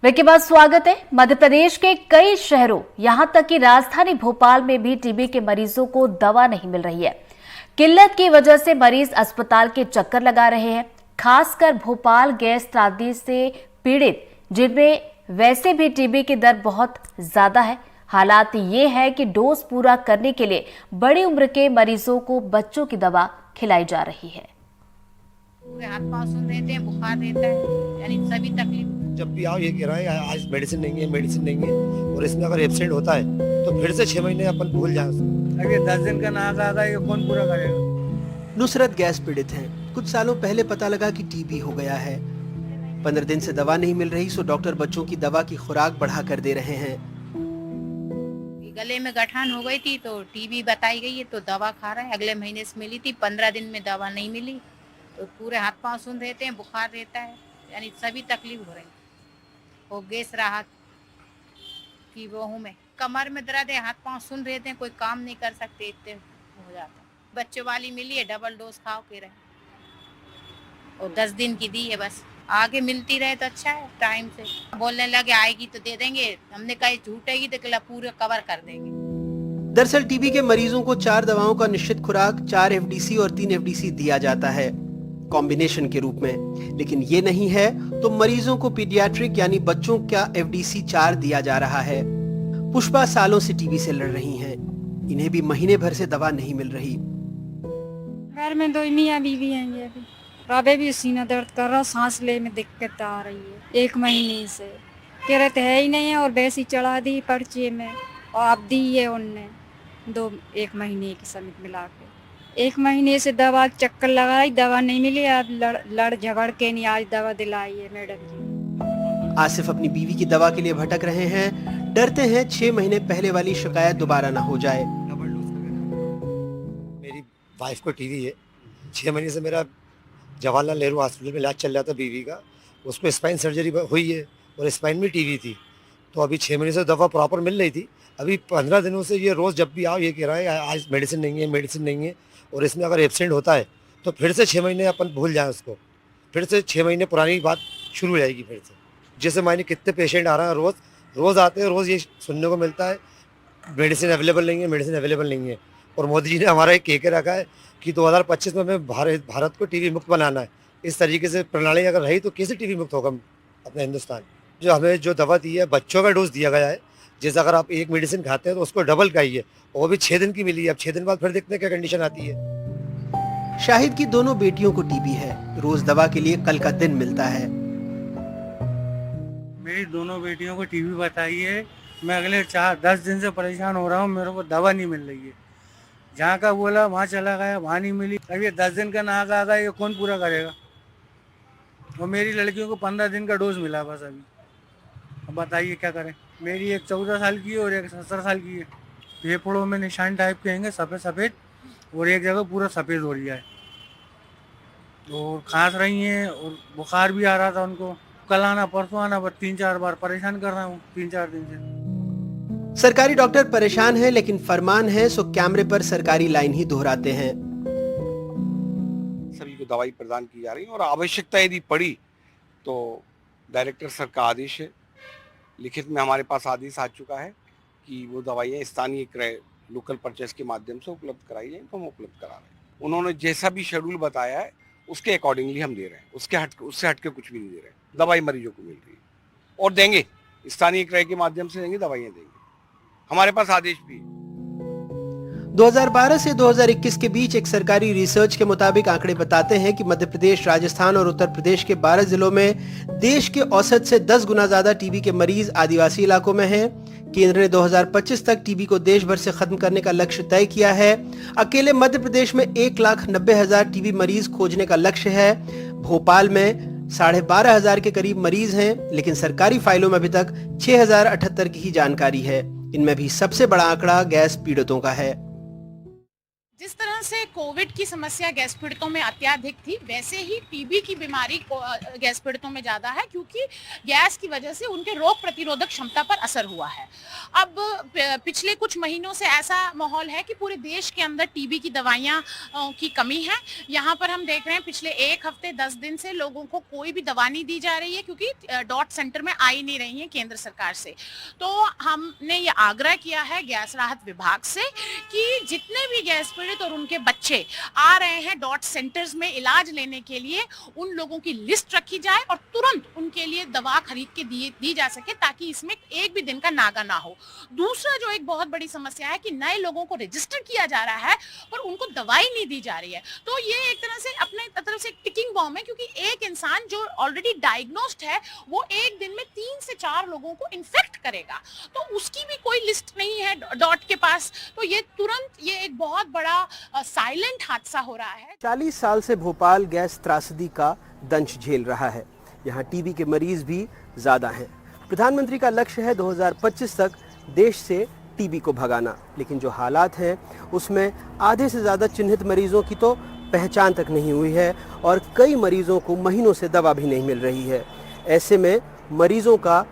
Break के बाद स्वागत है। मध्य प्रदेश के कई शहरों यहां तक कि राजधानी भोपाल में भी टीबी के मरीजों को दवा नहीं मिल रही है। किल्लत की वजह से मरीज अस्पताल के चक्कर लगा रहे हैं। खासकर भोपाल गैस त्रासदी से पीड़ित, जिनमें वैसे भी टीबी की दर बहुत ज्यादा है। हालात ये है कि डोज पूरा करने के लिए बड़ी उम्र के मरीजों को बच्चों की दवा खिलाई जा रही है। पूरे हाथ पांव सुन रहते हैं, बुखार रहता है, यानी सभी तकलीफ। जब भी आओ ये कह रहा है आज मेडिसिन नहीं है और इसमें अगर एब्सेंट होता है तो फिर से 6 महीने अपन भूल जाए उसको। अगर 10 दिन का नाक आ गया ये कौन पूरा करेगा। नुसरत गैस पीड़ित हैं। कुछ सालों पहले पता लगा कि टीबी हो गया है। 15 दिन से दवा नहीं मिल रही, सो डॉक्टर बच्चों की दवा की खुराक बढ़ा कर दे रहे हैं। गले में गठान हो गई थी तो टीबी बताई गई है तो दवा खा रहा है। अगले महीने से मिली थी, 15 दिन में दवा नहीं मिली तो पूरे हाथ पांव सुन रहते हैं, बुखार रहता है, यानी सभी तकलीफ हो रही है। और गैस राहत की वो हूँ मैं, कमर में दर्द है, हाथ पांव सुन रहते हैं, कोई काम नहीं कर सकते, इतने हो जाता है। बच्चों वाली मिली है, डबल डोज खाओ के रहे और 10 दिन की दी है, बस आगे मिलती रहे तो अच्छा है। टाइम से बोलने लगे आएगी तो दे देंगे, हमने कही झूठेगी तो पूरे कवर कर देंगे। दरअसल टीबी के मरीजों को 4 दवाओं का निश्चित खुराक 4 एफडीसी और 3 एफडीसी दिया जाता है कॉम्बिनेशन के रूप में, लेकिन ये नहीं है तो मरीजों को पीडियाट्रिक यानी बच्चों का एफडीसी 4 दिया जा रहा है। पुष्पा सालों से टीबी से लड़ रही हैं। इन्हें भी महीने भर से दवा नहीं मिल रही। घर में 2 मियाँ बीवी हैं ये अभी भी सीना दर्द कर रहा, सांस ले में दिक्कत आ रही है 1 महीने से। कह रहे थे है ही नहीं है और वैसी चढ़ा दी पर्चे में और अब दी है उनने 1 महीने की समित मिला के। 1 महीने से दवा चक्कर लगाई, दवा नहीं मिली। अब लड़ झगड़ के नहीं आज दवा दिलाई है मैडम जी। आसिफ अपनी बीवी की दवा के लिए भटक रहे हैं, डरते हैं 6 महीने पहले वाली शिकायत दोबारा ना हो जाए। मेरी वाइफ को टीबी है। 6 महीने से मेरा जवाहरलाल नेहरू हॉस्पिटल में इलाज चल रहा था बीवी का, उसको स्पाइन सर्जरी हुई है और स्पाइन में टीबी थी, तो अभी 6 महीने से दवा प्रॉपर मिल रही थी। अभी 15 दिनों से ये रोज़ जब भी आओ ये कह रहा है आज मेडिसिन नहीं है और इसमें अगर एब्सेंट होता है तो फिर से 6 महीने अपन भूल जाएं उसको, फिर से 6 महीने पुरानी बात शुरू हो जाएगी फिर से। जैसे मायने कितने पेशेंट आ रहे हैं, रोज़ आते हैं, रोज़ ये सुनने को मिलता है मेडिसिन अवेलेबल नहीं है। और मोदी जी ने हमारा एक कह के रखा है कि 2025 में हमें भारत को टीबी मुक्त बनाना है। इस तरीके से प्रणाली अगर रही तो कैसे टीबी मुक्त होगा अपना हिंदुस्तान। जो हमें जो दवा दी है बच्चों का डोज दिया गया है, जैसे अगर आप एक मेडिसिन खाते हैं तो उसको डबल खाइए, वो भी 6 दिन की मिली है। अब 6 दिन बाद फिर देखते हैं क्या कंडीशन आती है। शाहिद की दोनों बेटियों को टीबी है। रोज दवा के लिए कल का दिन मिलता है। मेरी दोनों बेटियों को टीबी बताई है। मैं अगले 10 दिन से परेशान हो रहा हूँ, मेरे को दवा नहीं मिल रही है। जहाँ का बोला वहाँ चला गया, वहाँ नहीं मिली। अब ये 10 दिन का नाक आ गया ये कौन पूरा करेगा। और मेरी लड़कियों को 15 दिन का डोज मिला बस अभी। अब बताइए क्या करें। मेरी एक 14 साल की है और एक 17 साल की है। फेफड़ों में निशान टाइप के हैं सफ़ेद और एक जगह पूरा सफ़ेद हो रहा है और खांस रही हैं और बुखार भी आ रहा था उनको। कल आना परसों आना, बस 3-4 बार परेशान कर रहा हूँ 3-4 दिन से। सरकारी डॉक्टर परेशान है, लेकिन फरमान है सो कैमरे पर सरकारी लाइन ही दोहराते हैं। सभी को दवाई प्रदान की जा रही है और आवश्यकता यदि पड़ी तो डायरेक्टर सर का आदेश है, लिखित में हमारे पास आदेश आ चुका है कि वो दवाइयाँ स्थानीय क्रय लोकल परचेस के माध्यम से उपलब्ध कराई जाए तो हम उपलब्ध करा रहे हैं। उन्होंने जैसा भी शेड्यूल बताया है उसके अकॉर्डिंगली हम दे रहे हैं, उससे हट के कुछ भी नहीं दे रहे हैं। दवाई मरीजों को मिल रही है और देंगे, स्थानीय क्रय के माध्यम से देंगे, दवाइयाँ देंगे। हमारे पास आदेश भी है। 2012 से 2021 के बीच एक सरकारी रिसर्च के मुताबिक आंकड़े बताते हैं कि मध्य प्रदेश, राजस्थान और उत्तर प्रदेश के 12 जिलों में देश के औसत से 10 गुना ज्यादा टीबी के मरीज आदिवासी इलाकों में हैं। केंद्र ने 2025 तक टीबी को देश भर से खत्म करने का लक्ष्य तय किया है। अकेले मध्य प्रदेश में 1,90,000 टीबी मरीज खोजने का लक्ष्य है। भोपाल में 12,500 के करीब मरीज हैं, लेकिन सरकारी फाइलों में अभी तक 6,078 की ही जानकारी है। इनमें भी सबसे बड़ा आंकड़ा गैस पीड़ितों का है। जिस तरह तरह से कोविड की समस्या गैस पीड़ितों में अत्यधिक थी, वैसे ही टीबी की बीमारी गैस पीड़ितों में ज़्यादा है, क्योंकि गैस की वजह से उनके रोग प्रतिरोधक क्षमता पर असर हुआ है। अब पिछले कुछ महीनों से ऐसा माहौल है कि पूरे देश के अंदर टीबी की दवाइयाँ की कमी है। यहाँ पर हम देख रहे हैं पिछले 1 हफ्ते 10 दिन से लोगों को कोई भी दवा नहीं दी जा रही है, क्योंकि डॉट सेंटर में आई नहीं रही है केंद्र सरकार से। तो हमने ये आग्रह किया है गैस राहत विभाग से कि जितने भी गैस पीड़ित और उनके बच्चे आ रहे हैं डॉट सेंटर्स में इलाज लेने के लिए, उन लोगों की लिस्ट रखी जाए और तुरंत उनके लिए दवा खरीद के दी जा सके, ताकि इसमें एक भी दिन का नागा ना हो। दूसरा जो एक बहुत बड़ी समस्या है कि नए लोगों को रजिस्टर किया जा रहा है पर उनको दवाई नहीं दी जा रही है। तो ये एक तरह से अपने तरफ से टिकिंग बॉम्ब है, क्योंकि एक इंसान जो ऑलरेडी डायग्नोस्ड है वो एक दिन में 3 से 4 लोगों को इन्फेक्ट करेगा, तो उसकी भी कोई लिस्ट नहीं है डॉट के पास। तो ये तुरंत ये एक बहुत बड़ा साइलेंट हादसा हो रहा है। 40 साल से भोपाल गैस त्रासदी का दंश झेल रहा है। यहाँ टीबी के मरीज भी ज्यादा हैं। प्रधानमंत्री का लक्ष्य है 2025 तक देश से टीबी को भगाना, लेकिन जो हालात हैं उसमें आधे से ज्यादा चिन्हित मरीजों की तो पहचान तक नहीं हुई है और कई मरीजों को महीनों से दवा भी नहीं मिल रही है। ऐसे में मरीजों का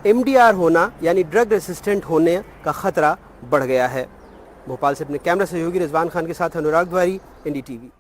MDR होना यानी ड्रग रेसिस्टेंट होने का खतरा बढ़ गया है। भोपाल से अपने कैमरा सहयोगी रिजवान खान के साथ अनुराग द्वारी, NDTV।